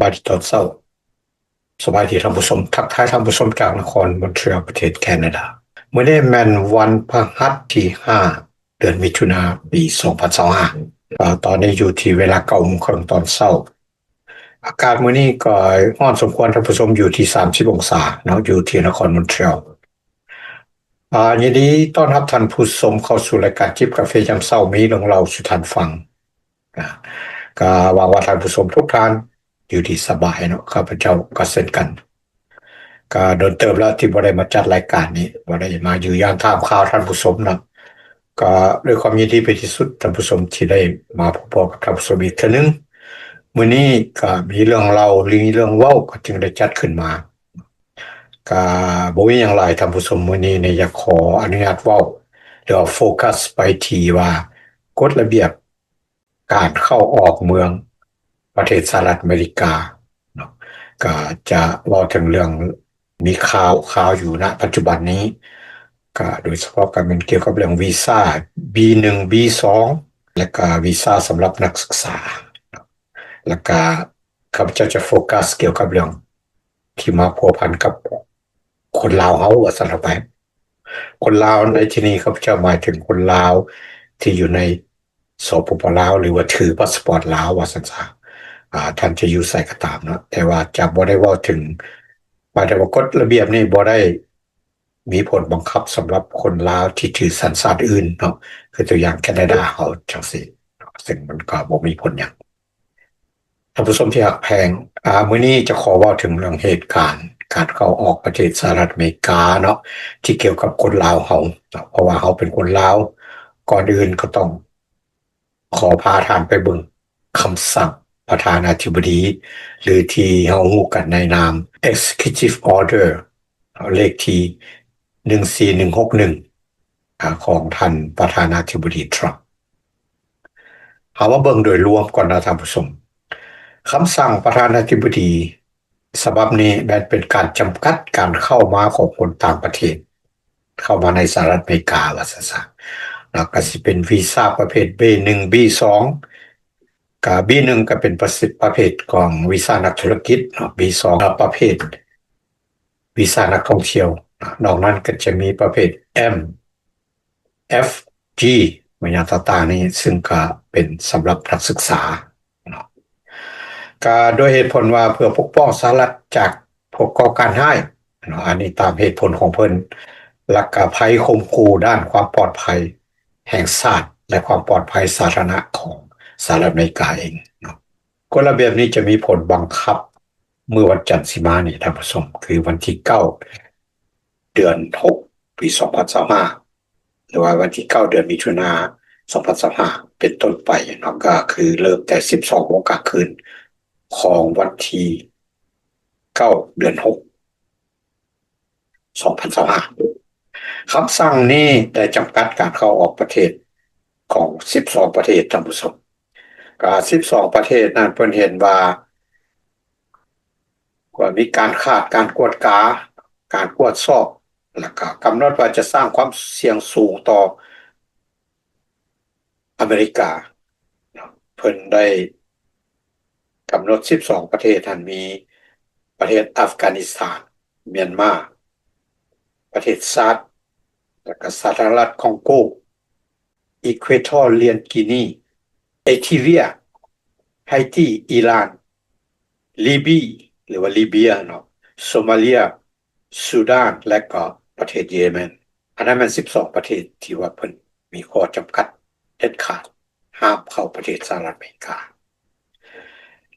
บายดีตอนเช้าสบายดีท่านผู้ชมทักทายท่านผู้ชมจากนครมอนทรีออลประเทศแคนาดามื้อนี้แม่นวันพฤหัสที่5 เดือนมิถุนายนปี2025ตอนนี้อยู่ที่เวลา9 โมงครึ่งตอนเช้าอากาศมื้อนี้ก็ร้อนสมควรท่านผู้ชมอยู่ที่30องศาเนาะอยู่ที่นครมอนทรีออลยินดีต้อนรับท่านผู้ชมเข้าสู่รายการจิบกาแฟยามเช้ามีเรื่องเล่าสู่ท่านฟังอ่าก็หวังว่าท่านผู้ชมทุกท่านอยู่ดีสบายเนาะข้าพเจ้าก็เช่นกัน ก็โดนเติมแล้วที่บ่ได้มาจัดรายการนี้บ่ได้มาอยู่ย่างท่ามข่าวท่านผู้ชมนะก็ด้วยความยินดีเป็นที่สุดท่านผู้ชมที่ได้มาพบกับท่านผู้ชมอีกเทื่อนึงมื้อนี้ก็มีเรื่องเล่าหรือมีเรื่องเว้าก็จึงได้จัดขึ้นมาก็บ่มีหยังหลายท่านผู้ชมมื้อนี้เนี่ยอยากขออนุญาตเว้าหรือว่าโฟกัสไปที่ว่ากฎระเบียบการเข้าออกเมืองประเทศสหรัฐอเมริกาเนาะก็จะเว้าถึงเรื่อง มีข่าวอยู่ณปัจจุบันนี้ก็โดยเฉพาะการเป็นเกี่ยวกับเรื่องวีซ่า B1 B2 และก็วีซ่าสำหรับนักศึกษาแล้วก็ข้าพเจ้าจะโฟกัสเกี่ยวกับเรื่องที่มาพัวพันกับคนลาวเฮาว่าซั่นเถาะไปคนลาวในที่นี้ข้าพเจ้าหมายถึงคนลาวที่อยู่ในสปปลาวหรือว่าถือพาสปอร์ตลาวว่าซั่นซะท่านจะอยู่ไสก็ตามเนาะแต่ว่าจะบ่ได้เว้าถึง หมายถึงว่ากฎระเบียบนี่บ่ได้มีผลบังคับสำหรับคนลาวที่ถือสัญชาติอื่นเนาะคือตัวอย่างแคนาดาเขาจังซี่ซึ่งมันก็บ่มีผลหยังท่านผู้ชมที่รักแพงมื้อนี้จะขอเว้าถึงเรื่องเหตุการณ์การเข้าออกประเทศสหรัฐอเมริกาเนาะที่เกี่ยวกับคนลาวเฮาเนาะเพราะว่าเฮาเป็นคนลาวก่อนอื่นก็ต้องขอพาท่านไปเบิ่งคำสั่งประธานาธิบดีหรือที่เฮาฮู้กันในนาม Executive Order เลขที่14161ของท่านประธานาธิบดีทรัมป์เอามาเบิ่งโดยรวมก่อนนะท่านผู้ชมคำสั่งประธานาธิบดีฉบับนี้แม้นเป็นการจำกัดการเข้ามาของคนต่างประเทศเข้ามาในสหรัฐอเมริกาว่าซั่นซะแล้วก็สิเป็นวีซ่าประเภท B1 B2 ก็ B1 ก็เป็นประเภทของวีซ่านักธุรกิจเนาะ B2 ก็ประเภทวีซ่านักท่องเที่ยวนอกนั้นก็จะมีประเภท M F G มันอย่างต่างๆนี่ซึ่งก็เป็นสำหรับนักศึกษาเนาะก็โดยเหตุผลว่าเพื่อปกป้องสหรัฐจากพวกก่อการร้ายเนาะอันนี้ตามเหตุผลของเพิ่นหลักก็ภัยข่มขู่ด้านความปลอดภัยแห่งชาติและความปลอดภัยสาธารณะของสหรัฐอเมริกาเองเนาะกฎระเบียบนี้จะมีผลบังคับเมื่อวันจันทร์สิมานี้ท่านผู้ชมคือวันที่9เดือน6ปี2025หรือว่าวันที่9เดือนมิถุนายน2025เป็นต้นไปเนาะก็คือเริ่มแต่12 โมงกลางคืนของวันที่9เดือน6 2025คำสั่งนี้ได้จำกัดการเข้าออกประเทศของ12ประเทศท่านผู้ชมก็12ประเทศนั้นเพิ่นเห็นว่ามีการขาดการกวดกาการตรวจสอบแล้วก็กำหนดว่าจะสร้างความเสี่ยงสูงต่ออเมริกาเพิ่นได้กำหนด12ประเทศท่านมีประเทศอัฟกานิสถานเมียนมาประเทศชาดแล้วก็สาธารณรัฐคองโกอีควอทอเรียนกินีเอธิโอเปียไฮตีอิหร่านลิบีหรือว่าลิเบียเนาะโซมาเลียซูดานและก็ประเทศเยเมนอันนั้นมัน12ประเทศที่ว่าเพิ่นมีข้อจำกัดเด็ดขาดห้ามเข้าประเทศสหรัฐอเมริกา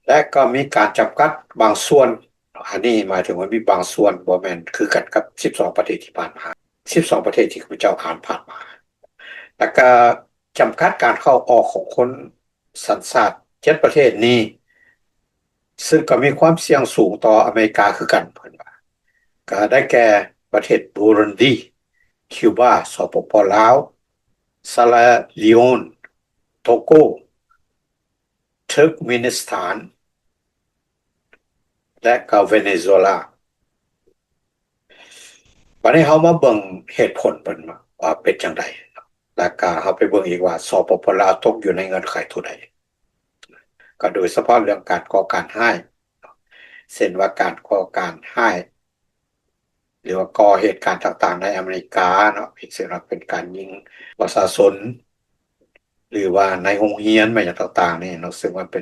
และก็มีการจำกัดบางส่วนอันนี้หมายถึงว่ามีบางส่วนบ่แม่นคือกันกับ12ประเทศที่ผ่านมา12ประเทศที่ข้าพเจ้าอ่านผ่านมาแล้วก็จำกัดการเข้าออกของคนสัญชาติ7ประเทศนี้ซึ่งก็มีความเสี่ยงสูงต่ออเมริกาคือกันเพิ่นว่าก็ได้แก่ประเทศบูรุนดีคิวบาสปปลาวซาลาลีโอนโตโกเทิร์กเมนิสถานและก็เวเนซุเอลาบัดนี้เฮามาเบิ่งเหตุผลเพิ่นว่าเป็นจังไดแล้วก็เฮาไปเบิ่งอีกว่าสปปลาวตกอยู่ในเงื่อนไขเท่าใดก็โดยเฉพาะเรื่องการก่อการร้าย เช่นว่าการก่อการร้ายหรือว่าก่อเหตุการณ์ต่างๆในอเมริกาเนาะอีกสิ่งหนึ่งเป็นการยิงประชาชนหรือว่าในโรงเรียนมาอย่างต่างๆนี่เนาะซึ่งว่าเ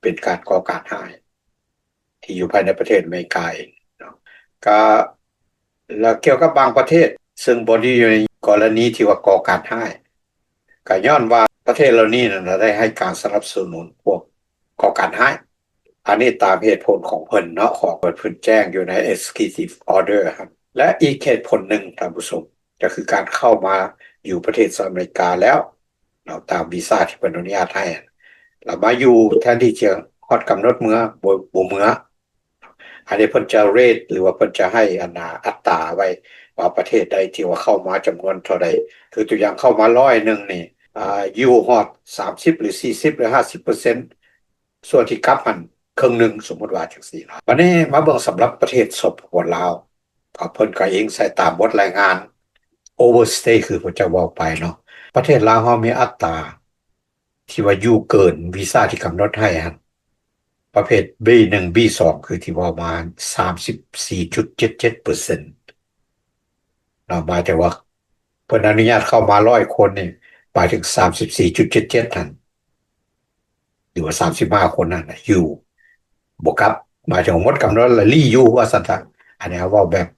ป็นการก่อการร้ายที่อยู่ภายในประเทศอเมริกาเองเนาะก็แล้วเกี่ยวกับบางประเทศซึ่งบ่ได้อยู่ในกรณีที่ว่าก่อการร้ายก็ย้อนว่าประเทศเหล่านี้นั่นนะได้ให้การสนับสนุนพวกก่อการร้าย อันนี้ตามเหตุผลของเพิ่นเนาะของเพิ่นแจ้งอยู่ใน Executive Order ครับและอีกเหตุผลหนึ่งท่านผู้ชมก็คือการเข้ามาอยู่ประเทศสหรัฐอเมริกาแล้วเราตามวีซ่าที่เพิ่นอนุญาตให้เรามาอยู่แทนที่จะฮอดกำหนดเมื่อบ่เมื่ออันนี้เพิ่นจะเรทหรือว่าเพิ่นจะให้อัตราไว้ว่าประเทศใดที่ว่าเข้ามาจำนวนเท่าใดคือตัวอย่างเข้ามา100นี่อยู่ฮอด30หรือ40หรือ50%ส่วนที่กลับมันครึ่งหนึ่งสมมติว่าจังซี่ล่ะวันนี้มาเบิ่งสำหรับประเทศสปปลาวก็เพิ่นก็เองใส่ตามบทรายงาน overstay คือผมจะเว้าไปเนาะประเทศลาวเฮามีอัตราที่ว่าอยู่เกินวีซ่าที่กำหนดให้ฮะประเภท B1 B2 คือที่ว่ามา34.77%เนาะหมายถึงว่าเพิ่นอนุญาตเข้ามา100คนนี่หมายถึง34.77นั่นหรือว่า35คนนั่นน่ะอยู่บ่กลับหมายถึงหมดกำหนดแล้วลีอยู่ว่าซั่นซะอันนี้เว้าแบบ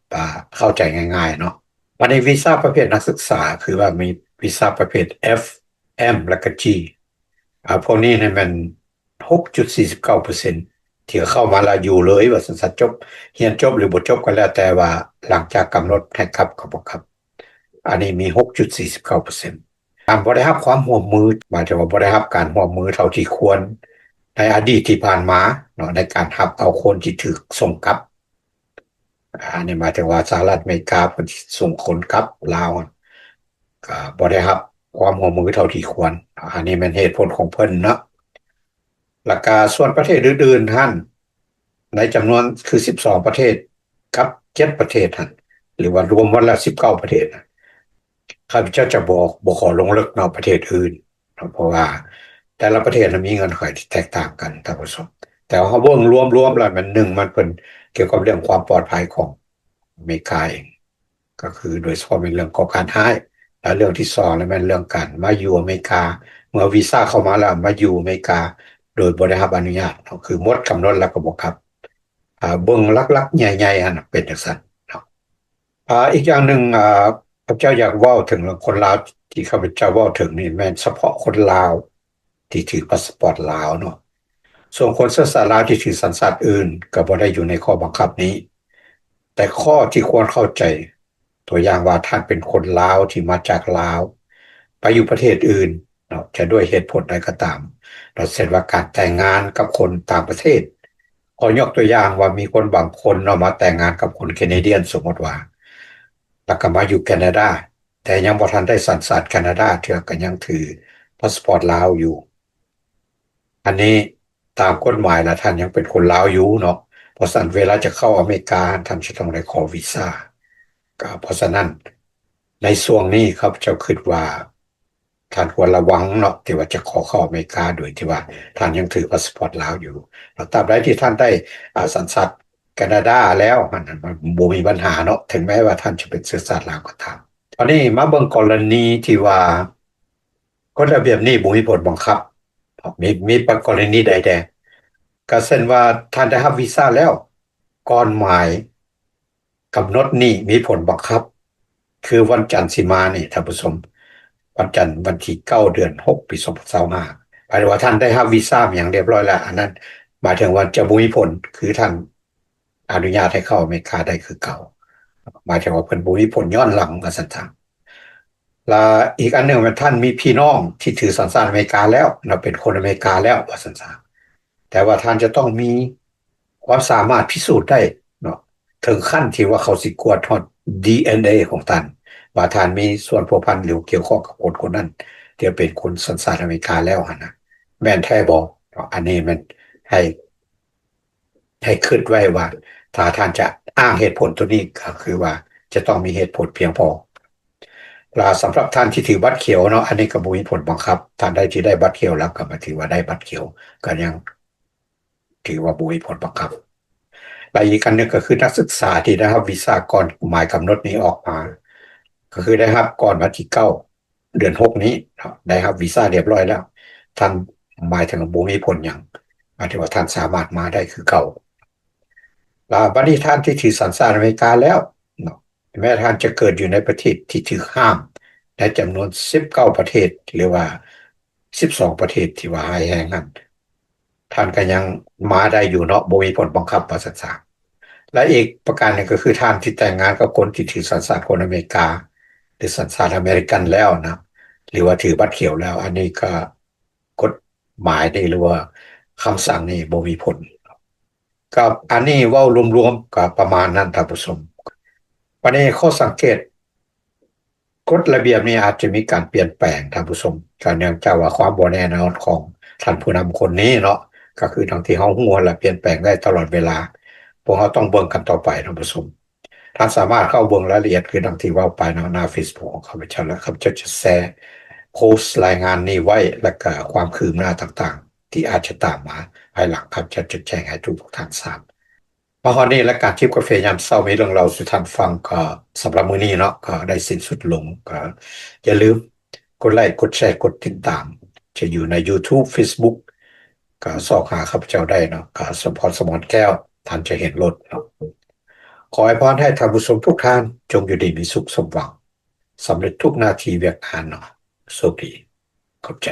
เข้าใจง่ายๆเนาะ วันนี้วีซ่าประเภทนักศึกษาคือว่ามีวีซ่าประเภท F M และก็ G พวกนี้เนี่ยมัน6.49%ที่เข้ามาแล้วอยู่เลยว่าสันจบเรียนจบหรือบ่จบก็แล้วแต่ว่าหลังจากกำหนดให้ครับก็บ่ครับอันนี้มี6.49%บ่ได้รับความร่วมมือหมายถึงว่าบ่ได้รับการร่วมมือเท่าที่ควรในอดีตที่ผ่านมาเนาะในการรับเอาคนที่ถูกส่งกลับ อันนี้หมายถึงว่าสหรัฐอเมริกาเพิ่นสิส่งคนกลับลาวก็บ่ได้รับความร่วมมือเท่าที่ควรอันนี้แม่นเหตุผลของเพิ่นเนาะแล้วก็ส่วนประเทศอื่นๆท่านในจำนวนคือ12ประเทศกับ7ประเทศท่านหรือว่ารวมหมดแล้ว19ประเทศข้าพเจ้าจะบ่ขอลงลึกเนาะประเทศอื่นเพราะว่าแต่ละประเทศมีเงื่อนไขที่แตกต่างกันท่านผู้ชมแต่ว่าเฮาเบิ่งรวมๆแล้วมัน1มันเพิ่นเกี่ยวกับเรื่องความปลอดภัยของอเมริกาเอง ก็คือโดยเฉพาะเป็นเรื่องก่อการร้ายและเรื่องที่2นั่นเป็นเรื่องการมาอยู่อเมริกาเมื่อวีซ่าเข้ามาแล้วมาอยู่อเมริกาโดยบ่ได้รับอนุญาตเนาะคือหมดกำหนดแล้วก็บ่ครับเบิ่งหลักๆใหญ่ๆอันน่ะเป็นจังซั่นเนาะอีกอย่างหนึ่งข้าพเจ้าอยากเว้าถึงเรื่องคนลาวที่ข้าพเจ้าเว้าถึงนี่แม่นเฉพาะคนลาวที่ถือพาสปอร์ตลาวเนาะส่วนคนเชื้อสายลาวที่ถือสัญชาติอื่นก็บ่ได้อยู่ในข้อบังคับนี้ แต่ข้อที่ควรเข้าใจตัวอย่างว่าท่านเป็นคนลาวที่มาจากลาวไปอยู่ประเทศอื่นเนาะจะด้วยเหตุผลใดก็ตามเราเช่นว่าการแต่งงานกับคนต่างประเทศขอยกตัวอย่างว่ามีคนบางคนเนาะมาแต่งงานกับคนแคนาเดียนสมมติว่าแล้วก็มาอยู่แคนาดาแต่ยังบ่ทันได้สัญชาติแคนาดาเทื่อก็ยังถือพาสปอร์ตลาวอยู่ อันนี้ตามกฎหมายแล้วท่านยังเป็นคนลาวอยู่เนาะเพราะฉะนั้นเวลาจะเข้าอเมริกาท่านจะต้องได้ขอวีซ่าก็เพราะฉะนั้นในช่วงนี้ครับเจ้าคิดว่าท่านควรระวังเนาะที่ว่าจะขอเข้าอเมริกาโดยที่ว่าท่านยังถือพาสปอร์ตลาวอยู่แล้วตราบใดที่ท่านได้สัญชาติแคนาดาแล้วมันบ่มีปัญหาเนาะถึงแม้ว่าท่านจะเป็นเชื้อชาติลาวก็ตามตอนนี้มาเบิ่งกรณีที่ว่ากฎระเบียบนี้บ่มีผลบังคับ มีกรณีใดแดก็เช่นว่าท่านได้รับวีซ่าแล้วก่อนหมายกำหนดนี้มีผลบังคับคือวันจันทร์สิมานี่ท่านผู้ชมวันจันทร์วันที่9เดือน6ปี2025หมายถึงว่าท่านได้รับวีซ่าอย่างเรียบร้อยแล้วอันนั้นหมายถึงว่าจะบ่มีผลคือท่านอนุญาตให้เข้าอเมริกาได้คือเก่าหมายถึงว่าเพิ่นบ่มีผลย้อนหลังว่าซั่นซะ และอีกอันหนึ่งเป็นท่านมีพี่น้องที่ถือสัญชาติอเมริกาแล้วเราเป็นคนอเมริกาแล้วว่าสัญชาติแต่ว่าท่านจะต้องมีความสามารถพิสูจน์ได้เนาะถึงขั้นที่ว่าเขาสิกวดทอด DNA ของท่านว่าท่านมีส่วนผัวพันหรือเกี่ยวข้องกับคนคนนั้นที่เป็นคนสัญชาติอเมริกาแล้วนะแม่นแท้บ่อันนี้มันให้ให้คิดไว้ว่าถ้าท่านจะอ้างเหตุผลตัวนี้ก็คือว่าจะต้องมีเหตุผลเพียงพอ สำหรับท่านที่ถือบัตรเขียวเนาะอันนี้ก็บ่มีผลบังคับท่านใดที่ได้บัตรเขียวแล้วก็มาถือว่าได้บัตรเขียวก็ยัง ถือว่าบ่มีผลบังคับและอีกอันหนึงก็คือนักศึกษาที่ได้รับวีซ่าก่อนหมายกำหนดนี้ออกมาก็คือได้รับก่อนวันที่9เดือน6นี้ได้รับวีซ่าเรียบร้อยแล้วท่านหมายถึงบ่มีผลหยังหมายถึงว่าท่านสามารถมาได้คือเก่าบัดนี้ท่านที่ถือสัญชาติอเมริกาแล้วเนาะแม้ท่านจะเกิดอยู่ในประเทศที่ถูกห้ามในจำนวน19ประเทศหรือว่า12ประเทศที่ว่าให้แห่งนั้นท่านก็ยังมาได้อยู่เนาะบ่มีผลบังคับว่าซั่นซะและอีกประการหนึ่งก็คือท่านที่แต่งงานกับคนที่ถือสัญชาติคนอเมริกาหรือสัญชาติอเมริกันแล้วนะหรือว่าถือบัตรเขียวแล้วอันนี้ก็กฎหมายนี่หรือว่าคำสั่งนี่บ่มีผลกับอันนี้เว้ารวมๆก็ประมาณนั้นท่านผู้ชมวันนี้ข้อสังเกตกฎระเบียบนี้อาจจะมีการเปลี่ยนแปลงท่านผู้ชมก็เนื่องจากว่าความบ่แน่นอนของท่านผู้นำคนนี้เนาะก็คือทั้งที่เฮาฮู้และเปลี่ยนแปลงได้ตลอดเวลาพวกเราต้องเบิ่งกันต่อไปท่านผู้ชม ท่านสามารถเข้าเบิ่งรายละเอียดคือดังที่เว่าไปเนาะหน้า Facebook ของข้าพเจ้าแล้วข้าพเจ้าจะแชร์โพสต์รายงานนี้ไว้และก็ความคืบหน้าต่างๆที่อาจจะตามมาภายหลังข้าพเจ้าจะแจ้งให้ทุกท่านทราบมาฮอดนี้และการจิบกาแฟยามเช้ามีเรื่องเล่าสู่ท่านฟังก็สำหรับมื้อนี้เนาะก็ได้สิ้นสุดลงก็อย่าลืมกดไลค์กดแชร์กดติดตามจะอยู่ใน YouTube Facebook ก็สอบหาข้าพเจ้าได้เนาะก็สมพรสมรแก้วท่านจะเห็นรถเนาะ ขอให้พรให้ท่านผู้ชมทุกท่านจงอยู่ดีมีสุขสมหวังสำเร็จทุกนาทีเวียกงานเนาะโชคดีขอบใจ